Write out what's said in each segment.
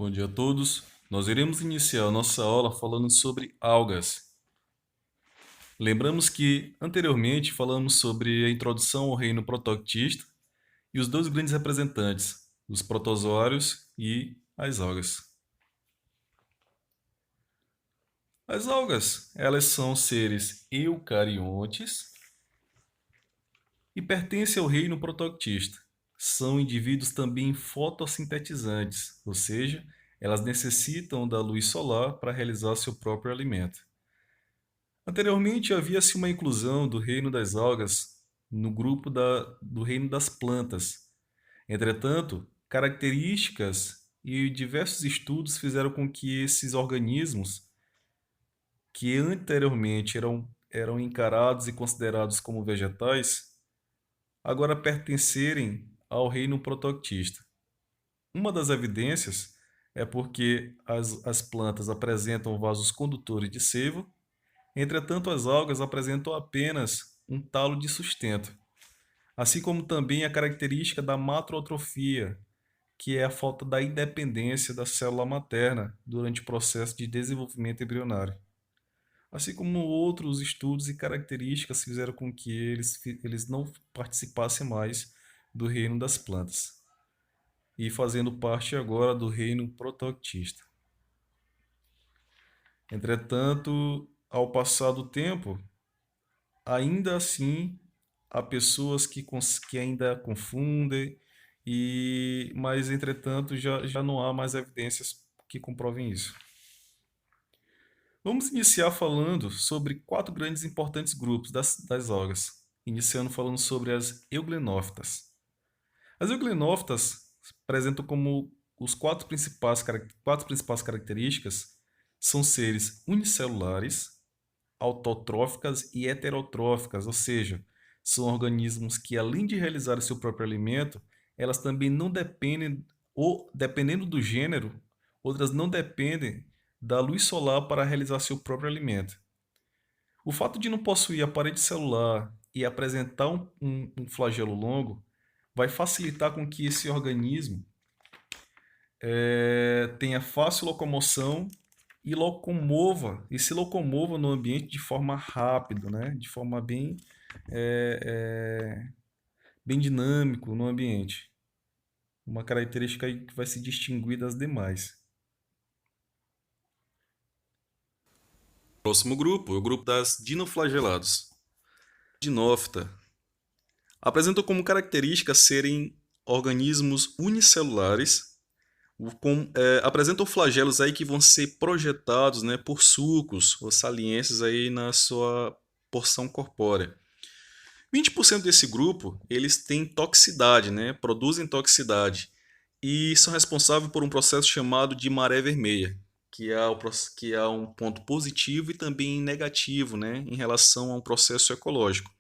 Bom dia a todos. Nós iremos iniciar a nossa aula falando sobre algas. Lembramos que anteriormente falamos sobre a introdução ao reino protoictista e os dois grandes representantes, os protozoários e as algas. As algas, elas são seres eucariontes e pertencem ao reino protoictista. São indivíduos também fotossintetizantes, ou seja, elas necessitam da luz solar para realizar seu próprio alimento. Anteriormente, havia-se uma inclusão do reino das algas no grupo do reino das plantas. Entretanto, características e diversos estudos fizeram com que esses organismos, que anteriormente eram encarados e considerados como vegetais, agora pertencerem ao reino protoictista. Uma das evidências é porque as plantas apresentam vasos condutores de seiva. Entretanto, as algas apresentam apenas um talo de sustento, assim como também a característica da macrotrofia, que é a falta da independência da célula materna durante o processo de desenvolvimento embrionário. Assim como outros estudos e características fizeram com que eles não participassem mais do reino das plantas, e fazendo parte agora do reino protoictista. Entretanto, ao passar do tempo, ainda assim há pessoas que ainda confundem, mas entretanto já não há mais evidências que comprovem isso. Vamos iniciar falando sobre quatro grandes e importantes grupos das algas, iniciando falando sobre as euglenófitas. As euglenófitas apresentam como quatro principais características são seres unicelulares, autotróficas e heterotróficas, ou seja, são organismos que, além de realizar o seu próprio alimento, elas também não dependem, ou dependendo do gênero, outras não dependem da luz solar para realizar seu próprio alimento. O fato de não possuir a parede celular e apresentar um flagelo longo vai facilitar com que esse organismo tenha fácil locomoção e se locomova no ambiente de forma rápida, né? De forma é, é, bem dinâmico no ambiente. Uma característica aí que vai se distinguir das demais. Próximo grupo é o grupo das dinoflagelados. Dinófita apresentam como característica serem organismos unicelulares, apresentam flagelos aí que vão ser projetados, né, por sulcos ou saliências aí na sua porção corpórea. 20% desse grupo, eles têm toxicidade, né, produzem toxicidade e são responsáveis por um processo chamado de maré vermelha, que é um ponto positivo e também negativo, né, em relação a um processo ecológico.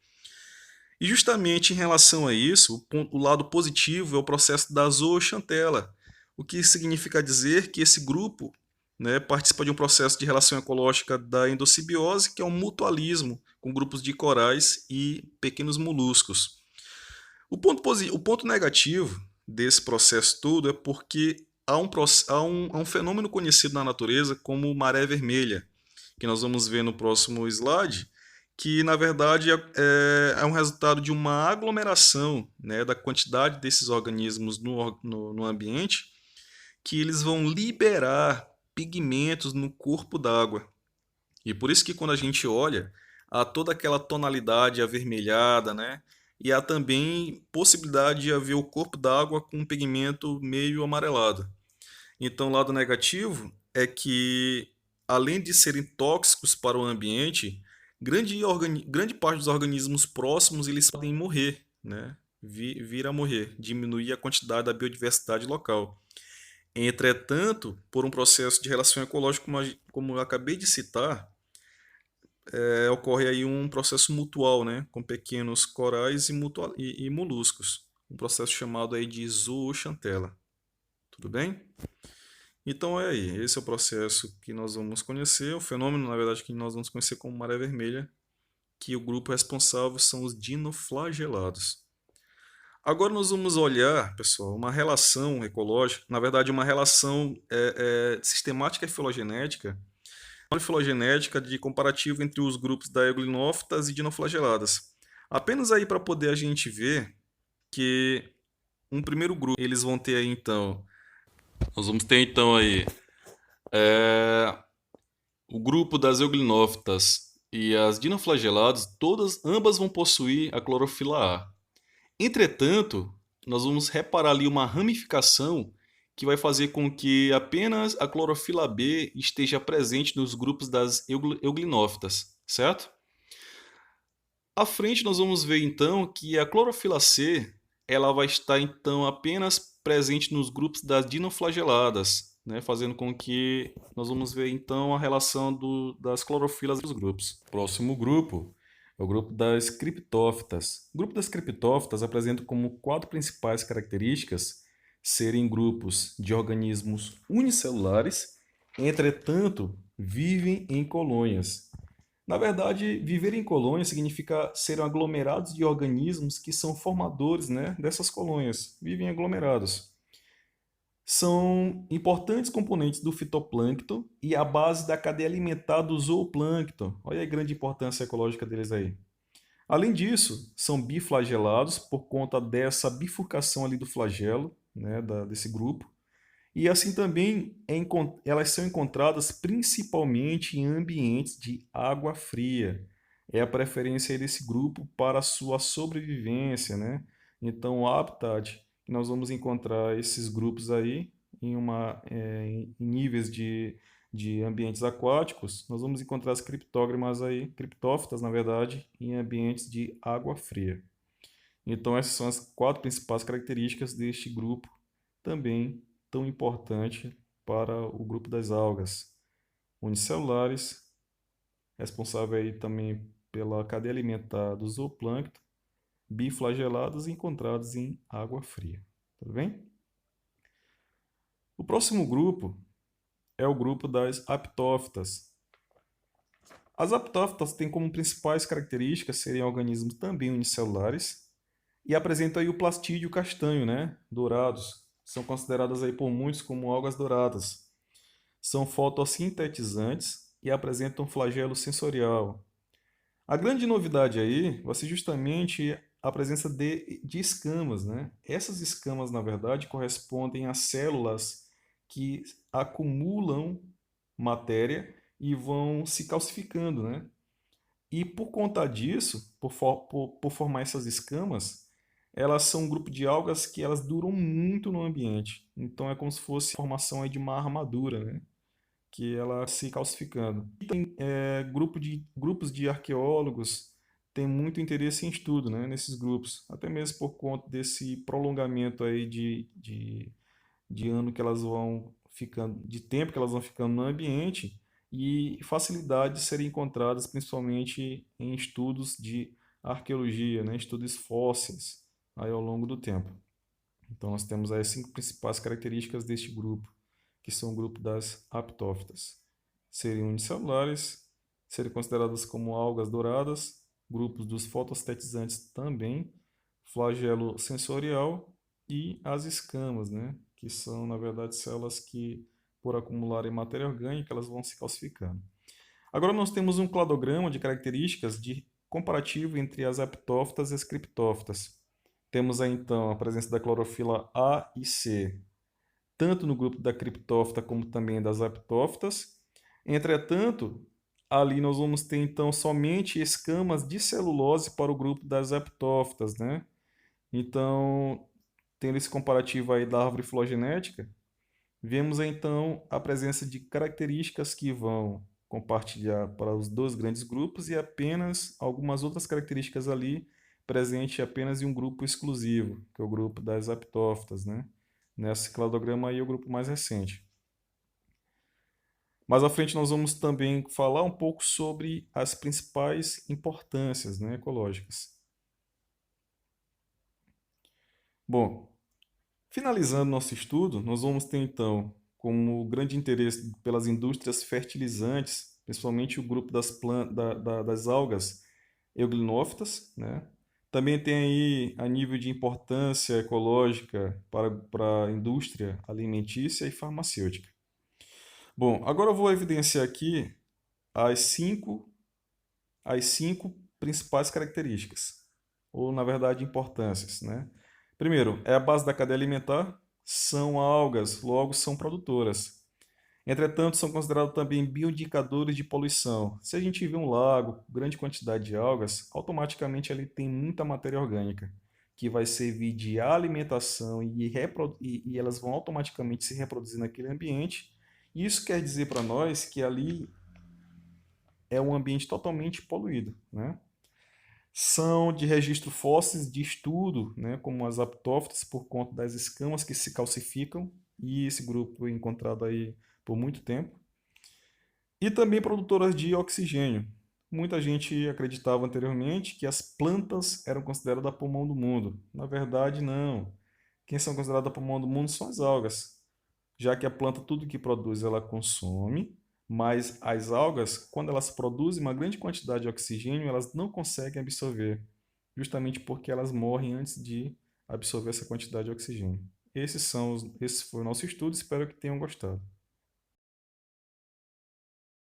E justamente em relação a isso, o lado positivo é o processo da zooxantela, o que significa dizer que esse grupo, né, participa de um processo de relação ecológica da endossimbiose, que é um mutualismo com grupos de corais e pequenos moluscos. O ponto negativo desse processo todo é porque há um fenômeno conhecido na natureza como maré vermelha, que nós vamos ver no próximo slide, que na verdade é um resultado de uma aglomeração, né, da quantidade desses organismos no ambiente, que eles vão liberar pigmentos no corpo d'água. E por isso que quando a gente olha, há toda aquela tonalidade avermelhada, né? E há também possibilidade de haver o corpo d'água com um pigmento meio amarelado. Então, o lado negativo é que, além de serem tóxicos para o ambiente, grande parte dos organismos próximos eles podem morrer, né? Vir a morrer, diminuir a quantidade da biodiversidade local. Entretanto, por um processo de relação ecológica, como eu acabei de citar, ocorre aí um processo mutual, né? Com pequenos corais e moluscos. Um processo chamado aí de zooxantela. Tudo bem? Então é aí, esse é o processo que nós vamos conhecer, o fenômeno, na verdade, que nós vamos conhecer como maré vermelha, que o grupo responsável são os dinoflagelados. Agora nós vamos olhar, pessoal, uma relação ecológica, na verdade, uma relação sistemática e filogenética, filogenética de comparativo entre os grupos da euglinófitas e dinoflageladas. Apenas aí para poder a gente ver que um primeiro grupo, eles vão ter aí então, nós vamos ter então aí é, o grupo das euglinófitas e as dinoflageladas, ambas vão possuir a clorofila A. Entretanto, nós vamos reparar ali uma ramificação que vai fazer com que apenas a clorofila B esteja presente nos grupos das euglinófitas, certo? À frente nós vamos ver então que a clorofila C ela vai estar então apenas presente nos grupos das dinoflageladas, né? Fazendo com que nós vamos ver então a relação das clorofilas dos grupos. Próximo grupo é o grupo das criptófitas. O grupo das criptófitas apresenta como quatro principais características serem grupos de organismos unicelulares, entretanto, vivem em colônias. Na verdade, viver em colônias significa ser aglomerados de organismos que são formadores, né, dessas colônias, vivem aglomerados. São importantes componentes do fitoplâncton e a base da cadeia alimentar do zooplâncton. Olha a grande importância ecológica deles aí. Além disso, são biflagelados por conta dessa bifurcação ali do flagelo, né, desse grupo. E assim também elas são encontradas principalmente em ambientes de água fria. É a preferência aí desse grupo para a sua sobrevivência, né? Então, o habitat que nós vamos encontrar esses grupos aí em níveis de ambientes aquáticos, nós vamos encontrar as criptógramas aí, criptófitas, na verdade, em ambientes de água fria. Então, essas são as quatro principais características deste grupo, também tão importante para o grupo das algas unicelulares, responsável aí também pela cadeia alimentar do zooplâncton, biflagelados encontrados em água fria. Tudo bem? O próximo grupo é o grupo das aptófitas. As aptófitas têm como principais características serem organismos também unicelulares e apresentam aí o plastídeo castanho, né, dourados. São consideradas aí por muitos como algas douradas. São fotossintetizantes e apresentam flagelo sensorial. A grande novidade aí vai ser justamente a presença de escamas, né? Essas escamas, na verdade, correspondem a células que acumulam matéria e vão se calcificando, né? E por conta disso, por formar essas escamas, elas são um grupo de algas que elas duram muito no ambiente. Então é como se fosse a formação aí de uma armadura, né? Que ela se calcificando. E tem grupos de arqueólogos têm muito interesse em estudo, né, nesses grupos, até mesmo por conta desse prolongamento aí de ano que elas vão ficando, de tempo que elas vão ficando no ambiente e facilidade de serem encontradas principalmente em estudos de arqueologia, né, estudos fósseis aí ao longo do tempo. Então nós temos aí as cinco principais características deste grupo, que são o grupo das aptófitas. Serem unicelulares, serem consideradas como algas douradas, grupos dos fotossintetizantes também, flagelo sensorial e as escamas, né? Que são, na verdade, células que, por acumularem matéria orgânica, elas vão se calcificando. Agora nós temos um cladograma de características de comparativo entre as aptófitas e as criptófitas. Temos aí então a presença da clorofila A e C, tanto no grupo da criptófita como também das aptófitas. Entretanto, ali nós vamos ter então somente escamas de celulose para o grupo das aptófitas, né? Então, tendo esse comparativo aí da árvore filogenética, vemos então a presença de características que vão compartilhar para os dois grandes grupos e apenas algumas outras características ali presente apenas em um grupo exclusivo, que é o grupo das aptófitas, né? Nesse cladograma aí é o grupo mais recente. Mais à frente nós vamos também falar um pouco sobre as principais importâncias, né, ecológicas. Bom, finalizando nosso estudo, nós vamos ter então como grande interesse pelas indústrias fertilizantes, principalmente o grupo das algas euglinófitas, né? Também tem aí a nível de importância ecológica para a indústria alimentícia e farmacêutica. Bom, agora eu vou evidenciar aqui as cinco, as cinco principais características, ou na verdade importâncias, né? Primeiro, é a base da cadeia alimentar, são algas, logo são produtoras. Entretanto, são considerados também bioindicadores de poluição. Se a gente vê um lago com grande quantidade de algas, automaticamente ele tem muita matéria orgânica, que vai servir de alimentação e elas vão automaticamente se reproduzir naquele ambiente. Isso quer dizer para nós que ali é um ambiente totalmente poluído, né? São de registro fósseis de estudo, né, como as aptófitas, por conta das escamas que se calcificam, e esse grupo é encontrado aí por muito tempo. E também produtoras de oxigênio. Muita gente acreditava anteriormente que as plantas eram consideradas pulmão do mundo. Na verdade, não. Quem são consideradas pulmão do mundo são as algas, já que a planta tudo que produz ela consome, mas as algas, quando elas produzem uma grande quantidade de oxigênio, elas não conseguem absorver, justamente porque elas morrem antes de absorver essa quantidade de oxigênio. Esse foi o nosso estudo, espero que tenham gostado.